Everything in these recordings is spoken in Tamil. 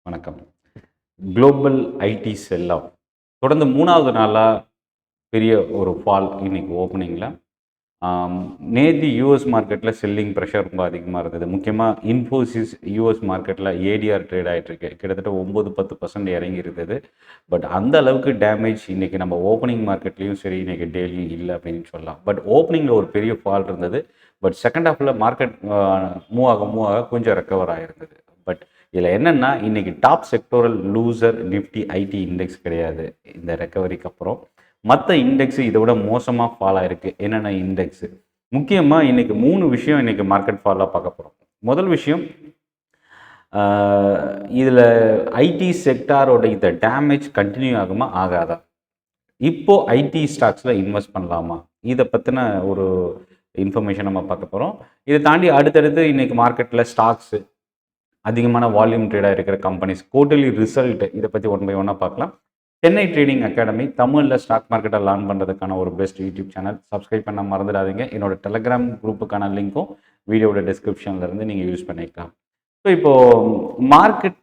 வணக்கம். குளோபல் ஐடி செல் ஆஃப் தொடர்ந்து 3வது நாளா பெரிய ஒரு ஃபால் இன்னைக்கு ஓப்பனிங்கில. நேத்தி யுஎஸ் மார்க்கெட்ல செல்லிங் பிரஷர் ரொம்ப அதிகமா இருந்தது. முக்கியமா இன்ஃபோசிஸ் யுஎஸ் மார்க்கெட்ல ஏடிஆர் ட்ரேட் ஆயிட்டிருக்கு. கிட்டத்தட்ட 9, 10% இறங்கி இருந்தது. பட் அந்த அளவுக்கு டேமேஜ் இன்னைக்கு நம்ம ஓப்பனிங் மார்க்கெட்லயும் சரி, இன்னைக்கு டெய்லியும் இல்ல அப்படின்னு சொல்லலாம். பட் ஓப்பனிங்ல ஒரு பெரிய ஃபால் இருந்தது. பட் செகண்ட் ஹாஃப்ல மார்க்கெட் மூவ் ஆக கொஞ்சம் ரெக்கவர் ஆயிருந்தது. பட் இதில் என்னன்னா, இன்னைக்கு top sectoral loser Nifty IT index கிடையாது. இந்த ரெக்கவரிக்கு அப்புறம் மற்ற இண்டெக்ஸ் இதை விட மோசமாக ஃபால் ஆயிருக்கு. என்னென்ன இண்டெக்ஸ் முக்கியமாக இன்னைக்கு 3 விஷயம் இன்னைக்கு மார்க்கெட் ஃபாலாக பார்க்க போகிறோம். முதல் விஷயம், இதில் ஐடி செக்டாரோட இந்த டேமேஜ் கண்டினியூ ஆகுமா ஆகாதா, இப்போ ஐடி ஸ்டாக்ஸில் இன்வெஸ்ட் பண்ணலாமா, இதை பற்றின ஒரு இன்ஃபர்மேஷன் நம்ம பார்க்க போகிறோம். இதை தாண்டி அடுத்தடுத்து இன்னைக்கு மார்க்கெட்டில் ஸ்டாக்ஸு அதிகமான வால்யூம் ட்ரேடாக இருக்கிற கம்பெனிஸ் குவார்ட்டர்லி ரிசல்ட், இதை பற்றி ஒன் பை ஒன்னாக பார்க்கலாம். சென்னை ட்ரேடிங் அகாடமி தமிழில் ஸ்டாக் மார்க்கெட்டை லேர்ன் பண்ணுறதுக்கான ஒரு பெஸ்ட் யூடியூப் சேனல். சப்ஸ்கிரைப் பண்ண மறந்துடாதீங்க. என்னோட டெலகிராம் குரூப்புக்கான லிங்க்கும் வீடியோட டிஸ்கிரிப்ஷனில் இருந்து நீங்கள் யூஸ் பண்ணிக்கலாம். ஸோ இப்போது மார்க்கெட்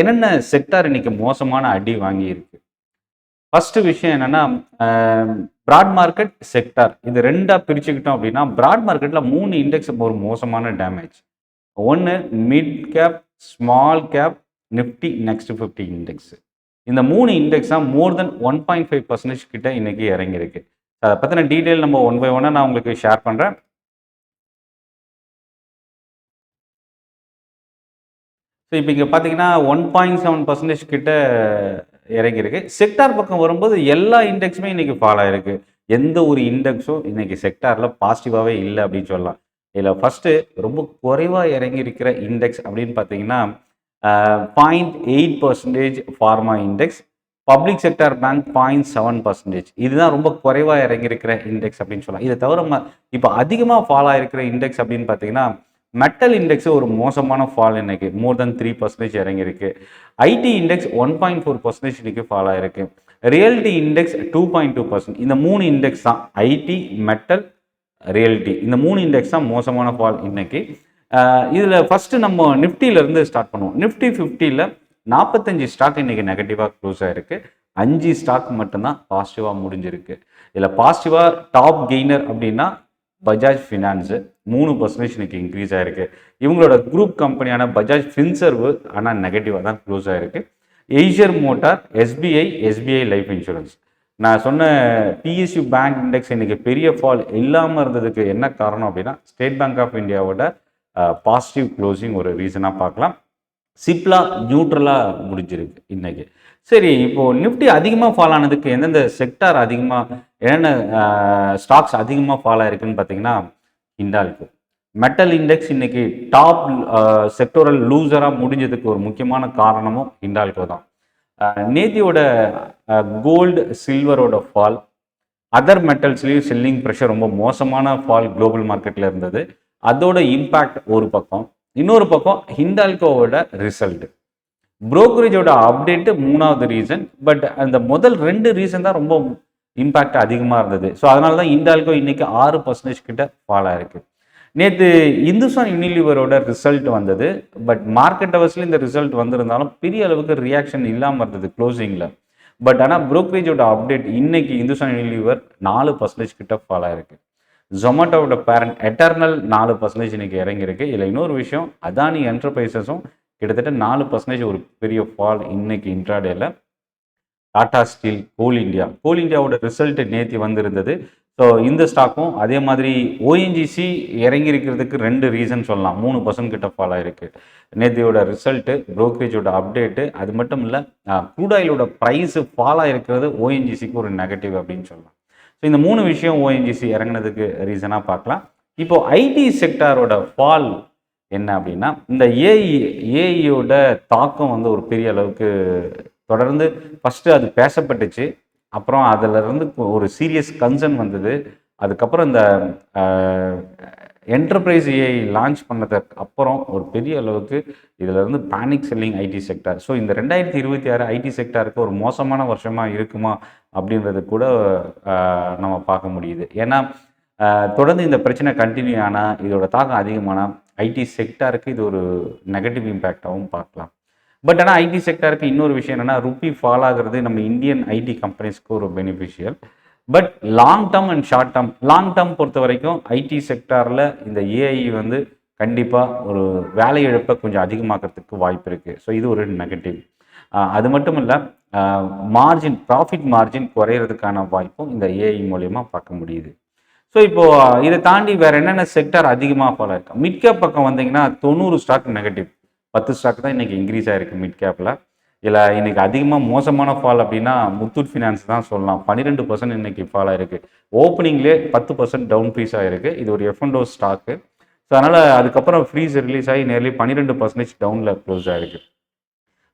என்னென்ன செக்டார் இன்னைக்கு மோசமான அடி வாங்கியிருக்கு. ஃபர்ஸ்ட் விஷயம் என்னென்னா, பிராட் மார்க்கெட் செக்டார் இது ரெண்டாக பிரிச்சுக்கிட்டோம் அப்படின்னா, பிராட் மார்க்கெட்டில் 3 இண்டெக்ஸ் ஒரு மோசமான டேமேஜ். ஒன்று mid cap, small cap, Nifty next 50 index. இந்த 3 இண்டெக்ஸ் தான் மோர் தென் 1.5% கிட்ட இன்னைக்கு இறங்கியிருக்கு. அதை பற்றின டீட்டெயில் நம்ம ஒன் பை ஒன்னாக நான் உங்களுக்கு ஷேர் பண்ணுறேன். ஸோ இப்போ இங்கே பார்த்தீங்கன்னா 1.7% கிட்ட இறங்கியிருக்கு. செக்டார் பக்கம் வரும்போது எல்லா இண்டெக்ஸுமே இன்னைக்கு ஃபால் ஆயிருக்கு. எந்த ஒரு இண்டெக்ஸும் இன்னைக்கு செக்டாரில் பாசிட்டிவாகவே இல்லை அப்படின்னு சொல்லலாம். இதில் ஃபஸ்ட்டு ரொம்ப குறைவாக இறங்கி இருக்கிற இண்டெக்ஸ் அப்படின்னு பார்த்தீங்கன்னா 0.8% pharma index, public sector bank 0.7%. இதுதான் ரொம்ப குறைவாக இறங்கியிருக்கிற இண்டெக்ஸ் அப்படின்னு சொல்லலாம். இதை தவிர இப்போ அதிகமாக ஃபால் ஆகிருக்கிற இண்டெக்ஸ் அப்படின்னு பார்த்தீங்கன்னா, மெட்டல் இண்டெக்ஸ் ஒரு மோசமான ஃபால் இன்னைக்கு மோர் தென் 3% இறங்கியிருக்கு. ஐடி இண்டெக்ஸ் 1.4% இன்னைக்கு ஃபால் ஆயிருக்கு. Realty index 2.2%. இந்த 3 இண்டெக்ஸ் தான், ஐடி, மெட்டல், ரியல்டி, இந்த 3 இண்டெக்ஸ் தான் மோசமான ஃபால் இன்னைக்கு. இதில் ஃபஸ்ட்டு நம்ம நிஃப்டியிலேருந்து ஸ்டார்ட் பண்ணுவோம். நிஃப்டி 50ல் 45 ஸ்டாக் இன்னைக்கு நெகட்டிவாக க்ளோஸ் ஆகிருக்கு. 5 ஸ்டாக் மட்டும்தான் பாசிட்டிவாக முடிஞ்சிருக்கு. இதில் பாசிட்டிவாக டாப் கெய்னர் அப்படின்னா பஜாஜ் ஃபினான்ஸு 3% இன்னைக்கு இன்க்ரீஸ் ஆகிருக்கு. இவங்களோட குரூப் கம்பெனியான பஜாஜ் ஃபின்சர்வு ஆனால் நெகட்டிவாக தான் க்ளோஸ் ஆகிருக்கு. Eicher motor, SBI life insurance. நான் சொன்ன பிஎஸ்யூ பேங்க் இண்டெக்ஸ் இன்னைக்கு பெரிய ஃபால் இல்லாமல் இருந்ததுக்கு என்ன காரணம் அப்படின்னா, ஸ்டேட் பேங்க் ஆஃப் இந்தியாவோட பாசிட்டிவ் க்ளோசிங் ஒரு ரீசனாக பார்க்கலாம். சிப்லா நியூட்ரலாக முடிஞ்சிருக்கு இன்னைக்கு. சரி, இப்போது நிஃப்டி அதிகமாக ஃபால் ஆனதுக்கு எந்தெந்த செக்டார் அதிகமாக, என்னென்ன ஸ்டாக்ஸ் அதிகமாக ஃபால் ஆயிருக்குன்னு பார்த்தீங்கன்னா, ஹிண்டால்கோ. மெட்டல் இண்டெக்ஸ் இன்னைக்கு டாப் செக்டோரல் லூசராக முடிஞ்சதுக்கு ஒரு முக்கியமான காரணமும் ஹிண்டால்கோ தான். நேத்தியோட கோல்டு சில்வரோட ஃபால், அதர் மெட்டல்ஸ்லேயும் செல்லிங் ப்ரெஷர் ரொம்ப மோசமான ஃபால் குளோபல் மார்க்கெட்டில் இருந்தது. அதோட இம்பேக்ட் ஒரு பக்கம். இன்னொரு பக்கம் ஹிண்டால்கோவோட ரிசல்ட், புரோக்கரேஜோட அப்டேட்டு 3வது ரீசன். பட் அந்த முதல் 2 ரீசன் தான் ரொம்ப இம்பேக்ட் அதிகமாக இருந்தது. ஸோ அதனால தான் ஹிண்டால்கோ இன்னைக்கு 6% கிட்ட ஃபால் ஆயிருக்கு. நேற்று இந்துஸ்தான் யூனிலிவரோட ரிசல்ட் வந்தது. பட் மார்க்கெட் ஹவர்ஸில் இந்த ரிசல்ட் வந்திருந்தாலும் பெரிய அளவுக்கு ரியாக்ஷன் இல்லாமல் இருந்தது க்ளோசிங்கில். பட் ஆனால் புரோக்கரேஜோட அப்டேட் இன்னைக்கு இந்துஸ்தான் யூனிலிவர் 4% கிட்ட ஃபால் ஆயிருக்கு. ஜொமேட்டோவோட பேரண்ட் எட்டர்னல் 4% இன்னைக்கு இறங்கியிருக்கு. இதில் இன்னொரு விஷயம், அதானி என்டர்பிரைசஸும் கிட்டத்தட்ட 4% ஒரு பெரிய ஃபால் இன்னைக்கு இன்ட்ராடேல. டாடா ஸ்டீல், கோல் இந்தியாவோட ரிசல்ட் நேற்று வந்திருந்தது. ஸோ இந்த ஸ்டாக்கும் அதே மாதிரி ஓஎன்ஜிசி இறங்கியிருக்கிறதுக்கு 2 ரீசன் சொல்லலாம். 3% கிட்ட ஃபால் ஆயிருக்கு. நேத்தியோட ரிசல்ட்டு, புரோக்கரேஜோட அப்டேட்டு, அது மட்டும் இல்லை க்ரூட் ஆயிலோட ப்ரைஸு ஃபால் ஆகிருக்கிறது ஓஎன்ஜிசிக்கு ஒரு நெகட்டிவ் அப்படின்னு சொல்லலாம். ஸோ இந்த 3 விஷயம் ஓஎன்ஜிசி இறங்கினதுக்கு ரீசனாக பார்க்கலாம். இப்போது ஐடி செக்டாரோட ஃபால் என்ன அப்படின்னா, இந்த ஏஐயோட தாக்கம் வந்து ஒரு பெரிய அளவுக்கு தொடர்ந்து ஃபஸ்ட்டு அது பேசப்பட்டுச்சு. அப்புறம் அதிலிருந்து ஒரு சீரியஸ் கன்சர்ன் வந்தது. அதுக்கப்புறம் இந்த என்டர்பிரைஸ் ஏஐ லான்ச் பண்ணதுக்கு அப்புறம் ஒரு பெரிய அளவுக்கு இதிலிருந்து panic selling IT sector. So இந்த 2026 ஐடி செக்டாருக்கு ஒரு மோசமான வருஷமாக இருக்குமா அப்படின்றது கூட நம்ம பார்க்க முடியுது. ஏன்னா தொடர்ந்து இந்த பிரச்சனை கண்டினியூ ஆனால், இதோட தாக்கம் அதிகமானால் ஐடி செக்டாருக்கு இது ஒரு நெகட்டிவ் இம்பேக்டாகவும் பார்க்கலாம். பட் ஆனால் ஐடி செக்டாருக்கு இன்னொரு விஷயம் என்னென்னா ருப்பி ஃபால் ஆகிறது நம்ம இந்தியன் ஐடி கம்பெனிஸ்க்கு ஒரு beneficial. But long term and short term, long term பொறுத்த வரைக்கும் ஐடி செக்டாரில் இந்த ஏஐ வந்து கண்டிப்பாக ஒரு வேலை இழப்பை கொஞ்சம் அதிகமாக்கிறதுக்கு வாய்ப்பு இருக்குது. ஸோ இது ஒரு நெகட்டிவ். அது மட்டும் இல்லை, மார்ஜின், ப்ராஃபிட் மார்ஜின் குறையிறதுக்கான வாய்ப்பும் இந்த ஏஐ மூலயமா பார்க்க முடியுது. ஸோ இப்போது இதை தாண்டி வேறு என்னென்ன செக்டார் அதிகமாக ஃபாலோ இருக்கு? மிட் கேப் பக்கம் வந்தீங்கன்னா 90 ஸ்டாக் நெகட்டிவ், 10 ஸ்டாக் தான் இன்றைக்கி இன்க்ரீஸ் ஆகிருக்கு மிட் கேப்பில். இல்லை இன்றைக்கி அதிகமாக மோசமான ஃபால் அப்படின்னா முத்தூட் ஃபினான்ஸ் தான் சொல்லலாம். 12% இன்றைக்கி ஃபால் ஆகிருக்கு. ஓப்பனிங்லேயே 10% டவுன் ப்ரைஸ் ஆகிருக்கு. இது ஒரு F&O ஸ்டாக்கு. ஸோ அதனால் அதுக்கப்புறம் ஃப்ரீஸ் ரிலீஸ் ஆகி நேர்லி 12% டவுனில் க்ளோஸ் ஆகிருக்கு.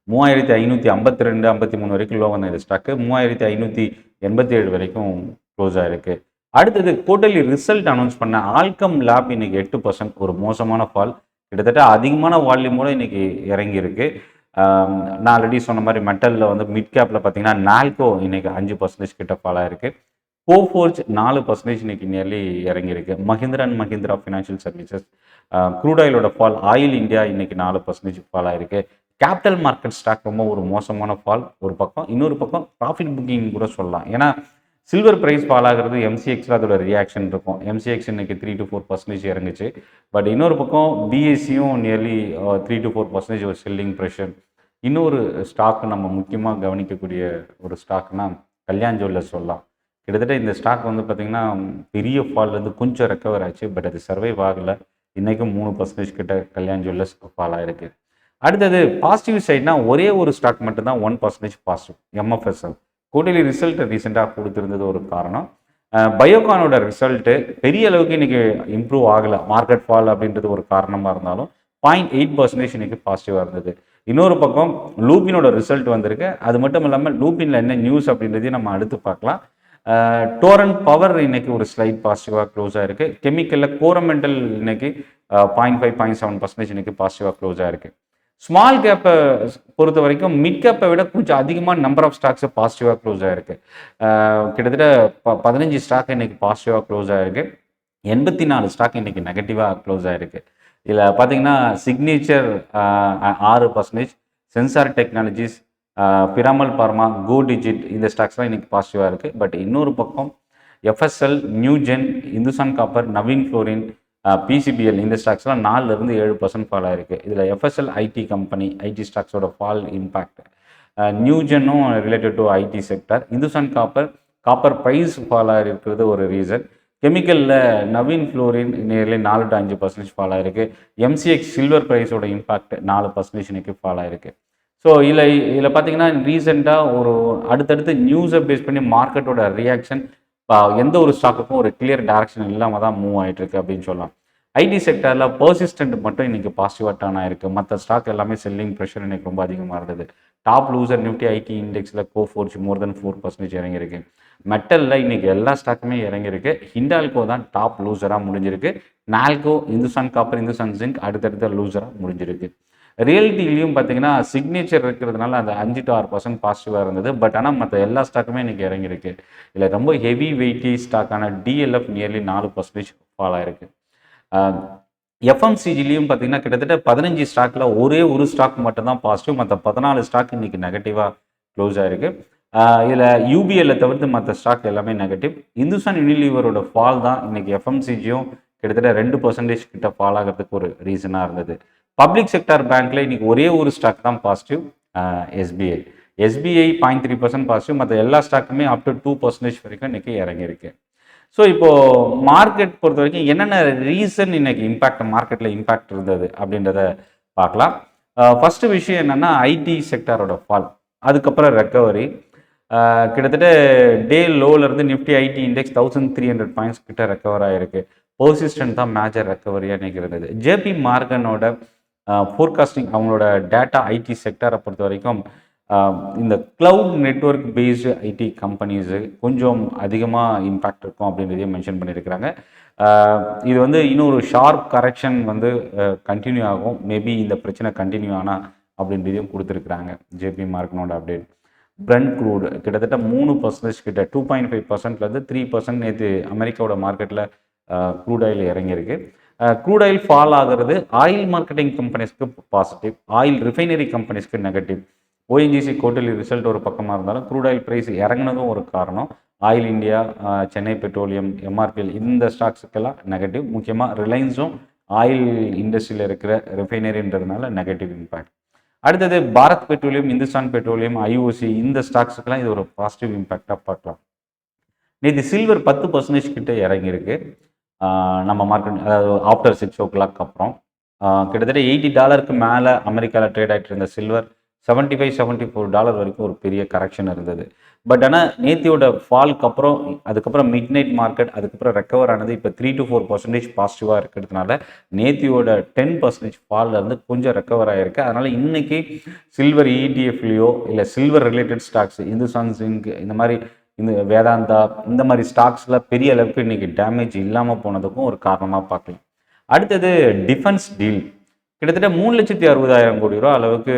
3552, 53 வரைக்கும் லோ வந்த இந்த ஸ்டாக்கு 3587 வரைக்கும் க்ளோஸ் ஆகிருக்கு. அடுத்தது குவார்ட்டர்லி ரிசல்ட் அனௌன்ஸ் பண்ண ஆல்கம் லேப் இன்னைக்கு 8%, ஒரு மோசமான ஃபால். கிட்டத்தட்ட அதிகமான வால்யூமோட இன்னைக்கு இறங்கியிருக்கு. நான் ஆல்ரெடி சொன்ன மாதிரி மெட்டலில் வந்து மிட் கேப்பில் பார்த்தீங்கன்னா நால்கோ இன்னைக்கு 5% கிட்ட ஃபால் ஆயிருக்கு. கோஃபோர்ஜ் 4% இன்னைக்கு நியர்லி இறங்கியிருக்கு. Mahindra and Mahindra financial services, crude ஆயிலோட ஃபால், ஆயில் இந்தியா இன்னைக்கு 4% ஃபால் ஆயிருக்கு. கேபிட்டல் மார்க்கெட் ஸ்டாக் ரொம்ப ஒரு மோசமான ஃபால் ஒரு பக்கம். இன்னொரு பக்கம் ப்ராஃபிட் புக்கிங் கூட சொல்லலாம். ஏன்னா சில்வர் ப்ரைஸ் ஃபால் ஆகிறது எம்சிஎக்ஸில் அதோட ரியாக்ஷன் இருக்கும். எம்சிஎக்ஸ் இன்னைக்கு 3 to 4% இறங்குச்சு. பட் இன்னொரு பக்கம் பிஎஸ்சியும் நியர்லி 3 to 4% ஒரு செல்லிங் ப்ரெஷர். இன்னொரு ஸ்டாக் நம்ம முக்கியமாக கவனிக்கக்கூடிய ஒரு ஸ்டாக்னா கல்யாண் ஜுவல்லர்ஸ் சொல்லலாம். கிட்டத்தட்ட இந்த ஸ்டாக் வந்து பார்த்திங்கன்னா பெரிய ஃபால்லேருந்து கொஞ்சம் ரெக்கவர் ஆச்சு. பட் அது சர்வைவ் ஆகலை. இன்றைக்கும் 3% கிட்ட கல்யாண் ஜுவல்லர்ஸ் ஃபால் ஆகிருக்கு. அடுத்தது பாசிட்டிவ் சைட்னா ஒரே ஒரு ஸ்டாக் மட்டும்தான் 1% பாசிட்டிவ், எம்எஃப்எஸ்எல். குவார்ட்டர்லி ரிசல்ட் ரீசெண்டாக கொடுத்துருந்தது ஒரு காரணம். பயோகானோட ரிசல்ட்டு பெரிய அளவுக்கு இன்றைக்கி இம்ப்ரூவ் ஆகலை. மார்க்கெட் ஃபால் அப்படின்றது ஒரு காரணமாக இருந்தாலும் 0.8% இன்றைக்கி பாசிட்டிவாக இருந்தது. இன்னொரு பக்கம் லூபினோட ரிசல்ட் வந்திருக்கு. அது மட்டும் இல்லாமல் லூபினில் என்ன நியூஸ் அப்படின்றதையும் நம்ம அடுத்து பார்க்கலாம். டோரண்ட் பவர் இன்னைக்கு ஒரு ஸ்லைட் பாசிட்டிவாக க்ளோஸ் ஆகிருக்கு. கெமிக்கலில் கோரமெண்டல் இன்னைக்கு 0.5, 0.7% இன்னைக்கு பாசிட்டிவாக க்ளோஸ் ஆகிருக்கு. ஸ்மால் கேப்பை பொறுத்த வரைக்கும் மிட் கேப்பை விட கொஞ்சம் அதிகமான நம்பர் ஆஃப் ஸ்டாக்ஸ் பாசிட்டிவாக க்ளோஸ் ஆகிருக்கு. கிட்டத்தட்ட 15 ஸ்டாக் இன்னைக்கு பாசிட்டிவாக க்ளோஸ் ஆகிருக்கு. 84 ஸ்டாக் இன்னைக்கு நெகட்டிவாக க்ளோஸ் ஆகிருக்கு. இதில் பார்த்தீங்கன்னா Signature 6%, Sensor Technologies, Piramal pharma, Go Digit இந்த ஸ்டாக்ஸ்லாம் இன்னைக்கு பாசிட்டிவாக இருக்குது. பட் இன்னொரு பக்கம் FSL, Newgen, Hindustan Copper, Navin Fluorine, PCBL இந்த ஸ்டாக்ஸ்லாம் 4% 7% ஃபால் ஆகிருக்கு. இதில் எஃப்எஸ்எல் ஐடி கம்பெனி, ஐடி ஸ்டாக்ஸோட ஃபால் இம்பேக்ட். நியூஜென்னும் related to IT sector. Hindustan Copper price fall ஆகிருக்கிறது ஒரு ரீசன். கெமிக்கலில் Navin Fluorine nearly 4 to 5% fall ஆகிருக்கு. எம்சிஎக்ஸ் சில்வர் ப்ரைஸோட இம்பாக்ட் 4% இன்னைக்கு ஃபால் ஆகிருக்கு. ஸோ இதில் பார்த்தீங்கன்னா ரீசெண்டாக ஒரு அடுத்தடுத்து நியூஸை பேஸ் பண்ணி மார்க்கெட்டோட ரியாக்ஷன் எந்த ஒரு ஸ்டாக்குக்கும் ஒரு கிளியர் டைரக்ஷன் இல்லாமல் தான் மூவ் ஆகிட்டு இருக்கு அப்படின்னு சொல்லலாம். ஐடி செக்டரில் பர்சிஸ்டன்ட் மட்டும் இன்றைக்கி பாசிட்டிவாக டர்ன் ஆயிருக்கு. மற்ற ஸ்டாக் எல்லாமே செல்லிங் ப்ரெஷர் இன்றைக்கி ரொம்ப அதிகமாக இருந்தது. Top loser Nifty ID இண்டெக்ஸில் Coforge மோர் தென் 4% இறங்கியிருக்கு. மெட்டலில் இன்றைக்கி எல்லா ஸ்டாக்குமே இறங்கியிருக்கு. ஹிண்டால்கோ தான் டாப் லூசராக முடிஞ்சிருக்கு. நால்கோ, இந்துஸ்தான் காப்பர், இந்துஸ்தான் ஜிங்க் அடுத்தடுத்த லூசராக முடிஞ்சிருக்கு. ரியாலிட்டிலையும் பார்த்தீங்கன்னா சிக்னேச்சர் இருக்கிறதுனால அந்த 5 to 6% பாசிட்டிவாக இருந்தது. பட் ஆனால் மற்ற எல்லா ஸ்டாக்குமே இன்றைக்கி இறங்கியிருக்கு. இல்லை ரொம்ப ஹெவி வெயிட்டி ஸ்டாக்கான டிஎல்எஃப் நியர்லி 4% ஃபால் ஆகிருக்கு. எஃப்எம்சிஜிலையும் பார்த்தீங்கன்னா கிட்டத்தட்ட 15 ஸ்டாக்கில் ஒரே ஒரு ஸ்டாக் மட்டும்தான் பாசிட்டிவ். மற்ற 14 ஸ்டாக் இன்றைக்கி நெகட்டிவாக க்ளோஸ் ஆகிருக்கு. இதில் யூபிஎல்லை தவிர்த்து மற்ற ஸ்டாக் எல்லாமே நெகட்டிவ். இந்துஸ்தான் யூனிலீவரோட ஃபால் தான் இன்றைக்கி எஃப்எம்சிஜியும் கிட்டத்தட்ட 2% கிட்ட ஃபால் ஆகிறதுக்கு ஒரு ரீசனாக இருந்தது. பப்ளிக் செக்டார் பேங்க்கில் இன்றைக்கி ஒரே ஒரு ஸ்டாக் தான் பாசிட்டிவ், எஸ்பிஐ. SBI 0.3% positive. மற்ற எல்லா ஸ்டாக்குமே அப் டு 2% வரைக்கும் இன்றைக்கி இறங்கியிருக்கு. ஸோ இப்போது மார்க்கெட் பொறுத்த வரைக்கும் என்னென்ன ரீசன் இன்றைக்கி மார்க்கெட்டில் இம்பேக்ட் இருந்தது அப்படின்றத பார்க்கலாம். ஃபஸ்ட்டு விஷயம் என்னென்னா ஐடி செக்டாரோட ஃபால், அதுக்கப்புறம் ரெக்கவரி. கிட்டத்தட்ட டே லோவிலேருந்து நிஃப்டி ஐடி இண்டெக்ஸ் 1300 பாயிண்ட்ஸ் கிட்ட ரெக்கவர் ஆகிருக்கு. பர்சிஸ்டன்ட் தான் மேஜர் ரெக்கவரியாக இன்றைக்கி இருந்தது. ஜேபி மார்கனோட ஃபோர்காஸ்டிங், அவங்களோட டேட்டா ஐடி செக்டரை பொறுத்த வரைக்கும் இந்த cloud network based IT companies கொஞ்சம் அதிகமாக இம்பேக்ட் இருக்கும் அப்படின்றதையும் மென்ஷன் பண்ணியிருக்கிறாங்க. இது வந்து இன்னொரு ஷார்ப் கரெக்ஷன் வந்து கண்டினியூ ஆகும். மேபி இந்த பிரச்சனை கண்டினியூ ஆனால் அப்படின்றதையும் கொடுத்துருக்குறாங்க ஜேபி மார்கனோட அப்டேட். பிரெண்ட் க்ரூட் கிட்டத்தட்ட 3% கிட்ட 2.5%லேருந்து 3% நேற்று அமெரிக்காவோட மார்க்கெட்டில் க்ரூட் ஆயில் இறங்கியிருக்கு. க்ரூட் ஆயில் ஃபால் ஆகிறது ஆயில் மார்க்கெட்டிங் கம்பெனிஸ்க்கு பாசிட்டிவ், ஆயில் ரிஃபைனரி கம்பெனிஸ்க்கு நெகட்டிவ். ஓஎன்ஜிசி குவார்ட்டர்லி ரிசல்ட் ஒரு பக்கமாக இருந்தாலும் க்ரூட் ஆயில் ப்ரைஸ் இறங்குனதும் ஒரு காரணம். Oil India, Chennai petroleum, MRPL இந்த ஸ்டாக்ஸுக்கெல்லாம் நெகட்டிவ். முக்கியமாக ரிலையன்ஸும் ஆயில் இண்டஸ்ட்ரியில் இருக்கிற ரிஃபைனரின்றதுனால நெகட்டிவ் இம்பேக்ட். அடுத்தது Bharat petroleum, Hindustan petroleum, IOC இந்த ஸ்டாக்ஸுக்கெல்லாம் இது ஒரு பாசிட்டிவ் இம்பேக்டாக பார்க்கலாம். நேற்று சில்வர் 10% கிட்ட இறங்கியிருக்கு நம்ம மார்க்கெட், அதாவது ஆஃப்டர் 6 o'clock அப்புறம். கிட்டத்தட்ட $80 மேலே அமெரிக்காவில் ட்ரேட் ஆகிட்டு இருந்த சில்வர் $75-74 வரைக்கும் ஒரு பெரிய கரெக்ஷன் இருந்தது. பட் ஆனால் நேத்தியோட ஃபால்க்கு அப்புறம் அதுக்கப்புறம் மிட் நைட் மார்க்கெட் அதுக்கப்புறம் ரெக்கவர் ஆனது இப்போ 3 to 4% பாசிட்டிவாக இருக்கிறதுனால நேத்தியோட 10% ஃபாலில் இருந்து கொஞ்சம் ரெக்கவர் ஆகிருக்கு. அதனால் இன்றைக்கி சில்வர் இடிஎஃப்லையோ இல்லை silver related stocks Hindustan zinc இந்த மாதிரி இந்த வேதாந்தா இந்த மாதிரி ஸ்டாக்ஸில் பெரிய அளவுக்கு இன்றைக்கி டேமேஜ் இல்லாமல் போனதுக்கும் ஒரு காரணமாக பார்க்கலாம். அடுத்தது டிஃபென்ஸ் டீல் கிட்டத்தட்ட 3,60,000 கோடி ரூபா அளவுக்கு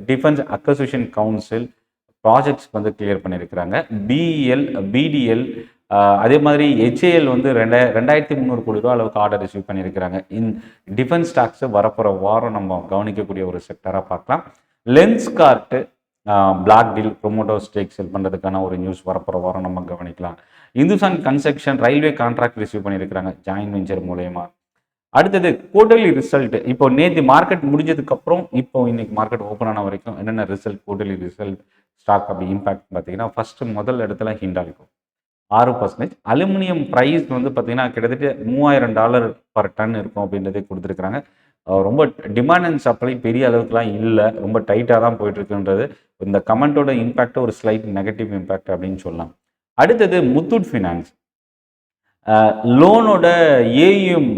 டிஃபென்ஸ் அக்வசிஷன் கவுன்சில் ப்ராஜெக்ட்ஸ் வந்து கிளியர் பண்ணியிருக்கிறாங்க. பிடிஎல் அதே மாதிரி ஹெச்ஏஎல் வந்து 2,300 கோடி ரூபா அளவுக்கு ஆர்டர் ரிசீவ் பண்ணியிருக்கிறாங்க. டிஃபென்ஸ் ஸ்டாக்ஸ் வரப்போகிற வாரம் நம்ம கவனிக்கக்கூடிய ஒரு செக்டராக பார்க்கலாம். லென்ஸ்கார்ட்டு பிளாக் டீல் ப்ரொமோட்டர் ஸ்டேக் செல் பண்ணுறதுக்கான ஒரு நியூஸ் வரப்போகிற வாரம் நம்ம கவனிக்கலாம். Hindustan construction railway contract receive பண்ணியிருக்கிறாங்க ஜாயின்ட் வெஞ்சர் மூலயமா. அடுத்தது குவார்ட்டர்லி ரிசல்ட். இப்போ நேற்று மார்க்கெட் முடிஞ்சதுக்கப்புறம் இப்போ இன்னைக்கு மார்க்கெட் ஓப்பன் ஆன வரைக்கும் என்னென்ன ரிசல்ட் குவார்ட்டர்லி ரிசல்ட் ஸ்டாக் அப்படி இம்பாக்ட் பார்த்தீங்கன்னா ஃபஸ்ட்டு முதல் இடத்துல ஹிண்டால்கோ 6%. அலுமினியம் ப்ரைஸ் வந்து பார்த்தீங்கன்னா கிட்டத்தட்ட $3,000 பர் டன் இருக்கும் அப்படின்றதே கொடுத்துருக்குறாங்க. ரொம்ப டிமாண்ட் அண்ட் சப்ளை பெரிய அளவுக்குலாம் இல்லை, ரொம்ப டைட்டாக தான் போயிட்டுருக்குன்றது இந்த கமெண்ட்டோட இம்பாக்ட் ஒரு ஸ்லைட் நெகட்டிவ் இம்பாக்ட் அப்படின்னு சொல்லலாம். அடுத்தது முத்தூட் ஃபினான்ஸ் லோனோட ஏயும்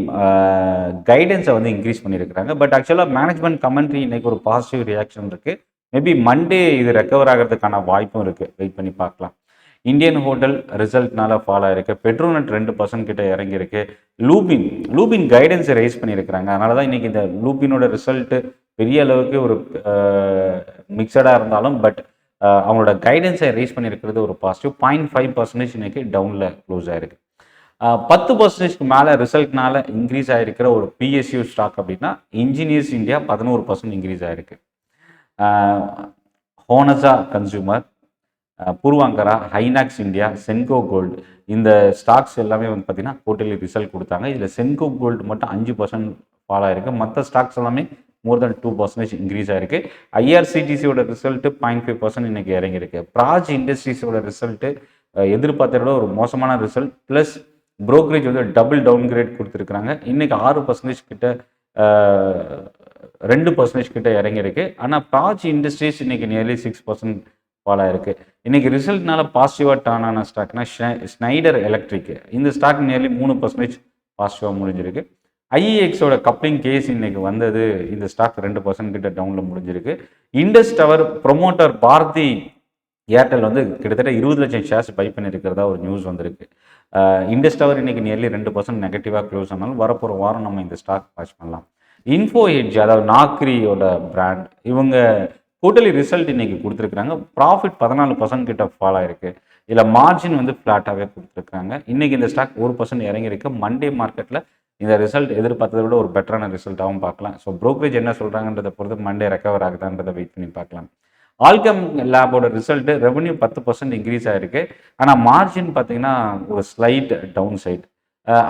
கைடன்ஸை வந்து இன்க்ரீஸ் பண்ணியிருக்கிறாங்க. பட் ஆக்சுவலாக மேனேஜ்மெண்ட் கமெண்ட்ரி இன்னைக்கு ஒரு பாசிட்டிவ் ரியாக்ஷன் இருக்குது. மேபி மண்டே இது ரெக்கவர் ஆகிறதுக்கான வாய்ப்பும் இருக்குது, வெயிட் பண்ணி பார்க்கலாம். இந்தியன் ஹோட்டல் ரிசல்ட்னால ஃபாலோ ஆயிருக்கு. பெட்ரோநெட் 2% கிட்ட இறங்கியிருக்கு. லூபின் கைடன்ஸை ரைஸ் பண்ணியிருக்கிறாங்க. அதனால தான் இன்றைக்கி இந்த லூபினோட ரிசல்ட்டு பெரிய அளவுக்கு ஒரு மிக்சடாக இருந்தாலும் பட் அவங்களோட கைடன்ஸை ரைஸ் பண்ணியிருக்கிறது ஒரு பாசிட்டிவ். 0.5% இன்னைக்கு டவுனில் க்ளோஸ் ஆயிருக்கு. 10%க்கு மேலே ரிசல்ட்னால இன்க்ரீஸ் ஆகிருக்கிற ஒரு பிஎஸ்யூ ஸ்டாக் அப்படின்னா இன்ஜினியர்ஸ் இந்தியா 11% இன்க்ரீஸ் ஆகிருக்கு. ஹோனஸா கன்சூமர், பூர்வாங்கரா, ஹைனாக்ஸ் இந்தியா, சென்கோ கோல்டு இந்த ஸ்டாக்ஸ் எல்லாமே வந்து பார்த்தீங்கன்னா குவார்ட்டர்லி ரிசல்ட் கொடுத்தாங்க. இதில் சென்கோ கோல்டு மட்டும் 5% ஃபால் ஆகிருக்கு. மற்ற ஸ்டாக்ஸ் எல்லாமே மோர் தென் 2% இன்க்ரீஸ் ஆகிருக்கு. ஐஆர்சிடிசியோட ரிசல்ட்டு 0.5% இன்னைக்கு இறங்கியிருக்கு. பிராஜ் இண்டஸ்ட்ரீஸோட ரிசல்ட்டு எதிர்பார்த்தத விட ஒரு மோசமான ரிசல்ட் ப்ளஸ் புரோக்கரேஜ் வந்து டபுள் டவுன் கிரேட் கொடுத்துருக்குறாங்க. இன்றைக்கி 6% கிட்ட 2% கிட்ட இறங்கியிருக்கு. ஆனால் பிராஜ் இண்டஸ்ட்ரீஸ் இன்றைக்கி நியர்லி 6% ஃபால் ஆயிருக்கு. இன்றைக்கி ரிசல்ட்னால பாசிட்டிவாக டர்ன் ஆன ஸ்டாக்னா ஸ்னைடர் எலக்ட்ரிக் இந்த ஸ்டாக் நியர்லி 3% பாசிட்டிவாக முடிஞ்சிருக்கு. ஐஇஎக்ஸோட கப்ளிங் கேஸ் இன்னைக்கு வந்தது, இந்த ஸ்டாக் 2% கிட்ட டவுனில் முடிஞ்சிருக்கு. Indus Tower promoter Bharti Airtel வந்து கிட்டத்தட்ட 20 லட்சம் ஷேர்ஸ் பை பண்ணியிருக்கிறதா ஒரு நியூஸ் வந்திருக்கு. இண்டஸ் டவர் இன்னைக்கு நியர்லி 2% நெகட்டிவாக க்ளோஸ் ஆனாலும் வரப்போகிற வாரம் நம்ம இந்த ஸ்டாக் வாட்ச் பண்ணலாம். இன்ஃபோ எட்ஜ் அதாவது நாக்ரியோட பிராண்ட் இவங்க குவார்ட்டர்லி ரிசல்ட் இன்னைக்கு கொடுத்துருக்குறாங்க. ப்ராஃபிட் 14% கிட்ட ஃபால் ஆயிருக்கு. இதில் மார்ஜின் வந்து ஃப்ளாட்டாகவே கொடுத்துருக்காங்க. இன்னைக்கு இந்த ஸ்டாக் 1% இறங்கியிருக்கு. மண்டே மார்க்கெட்டில் இந்த ரிசல்ட் எதிர்பார்த்ததை விட ஒரு பெட்டரான ரிசல்ட்டாகவும் பார்க்கலாம். ஸோ ப்ரோக்கரேஜ் என்ன சொல்கிறாங்கன்றதை பொறுத்து மண்டே ரெக்கவர் ஆகுதான்றதை வெயிட் பண்ணி பார்க்கலாம். ஆல்கம் லேபோட ரிசல்ட்டு ரெவன்யூ 10% இன்க்ரீஸ் ஆகிருக்கு. ஆனால் மார்ஜின் பார்த்தீங்கன்னா ஒரு ஸ்லைட் டவுன் சைட்.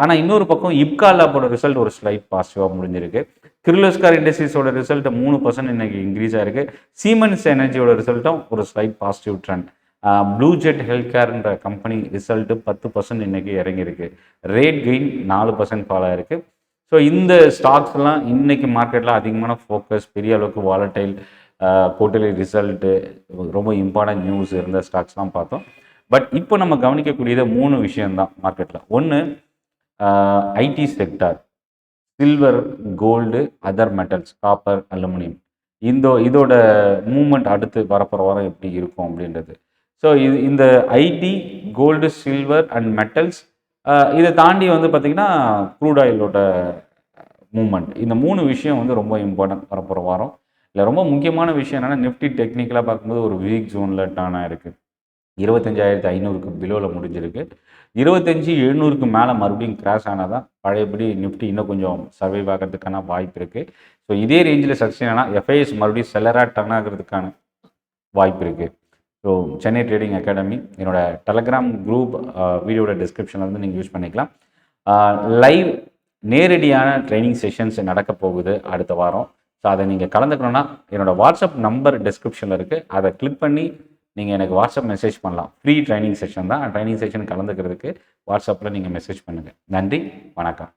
ஆனால் இன்னொரு பக்கம் இப்கா லேபோட ரிசல்ட் ஒரு ஸ்லைட் பாசிட்டிவாக முடிஞ்சிருக்கு. கிர்லோஸ்கர் இண்டஸ்ட்ரீஸோட ரிசல்ட் 3% இன்னைக்கு இன்க்ரீஸ் ஆகிருக்கு. சீமென்ஸ் எனர்ஜியோட ரிசல்ட்டும் ஒரு slight positive trend. Blue Jet health கேர்ன்ற கம்பெனி ரிசல்ட்டு 10% இன்னைக்கு இறங்கியிருக்கு. ரேட் கெயின் 4% ஃபால் ஆகிருக்கு. ஸோ இந்த ஸ்டாக்ஸ்லாம் இன்னைக்கு மார்க்கெட்டில் அதிகமான ஃபோக்கஸ், பெரிய அளவுக்கு வாலட்டைல், குவார்ட்டர்லி ரிசல்ட்டு, ரொம்ப இம்பார்ட்டன்ட் நியூஸ் இருந்த ஸ்டாக்ஸ்லாம் பார்த்தோம். பட் இப்போ நம்ம கவனிக்கக்கூடியது 3 விஷயம்தான் மார்க்கெட்டில். ஒன்று IT sector, silver, gold, other metals, copper, aluminium இதோட மூவ்மெண்ட் அடுத்து வரப்போகிற வாரம் எப்படி இருக்கும் அப்படின்றது. ஸோ இந்த IT, gold, silver and metals இதை தாண்டி வந்து பார்த்திங்கன்னா க்ரூட் ஆயிலோட மூவ்மெண்ட், இந்த 3 விஷயம் வந்து ரொம்ப இம்பார்ட்டன்ட் வரப்போகிற வாரம். இல்லை ரொம்ப முக்கியமான விஷயம் என்னென்னா நிஃப்டி டெக்னிக்கலாக பார்க்கும்போது ஒரு வீக் ஜோனில் டர்ன் ஆகிருக்கு. 25,500க்கு பிலோவில் முடிஞ்சிருக்கு. 25,700க்கு மேலே மறுபடியும் கிராஷ் ஆனால் தான் பழையபடி நிஃப்டி இன்னும் கொஞ்சம் சர்வைவ் ஆகிறதுக்கான வாய்ப்பு இருக்குது. ஸோ இதே ரேஞ்சில் சஸ்டெயின் ஆனால் எஃப்ஐஎஸ் மறுபடியும் செல்லராக டர்ன் ஆகிறதுக்கான வாய்ப்பு இருக்குது. ஸோ சென்னை ட்ரேடிங் அகாடமி என்னோட டெலகிராம் குரூப் வீடியோட டிஸ்கிரிப்ஷனில் வந்து நீங்கள் யூஸ் பண்ணிக்கலாம். லைவ் நேரடியான ட்ரைனிங் செஷன்ஸ் நடக்க போகுது அடுத்த வாரம். ஸோ அதை நீங்கள் கலந்துக்கணுன்னா என்னோடய வாட்ஸ்அப் நம்பர் டிஸ்கிரிப்ஷனில் இருக்குது. அதை கிளிக் பண்ணி நீங்கள் எனக்கு வாட்ஸ்அப் மெசேஜ் பண்ணலாம். ஃப்ரீ ட்ரைனிங் செஷன் தான். ட்ரைனிங் செஷன் கலந்துக்கிறதுக்கு வாட்ஸ்அப்பில் நீங்கள் மெசேஜ் பண்ணுங்கள். நன்றி, வணக்கம்.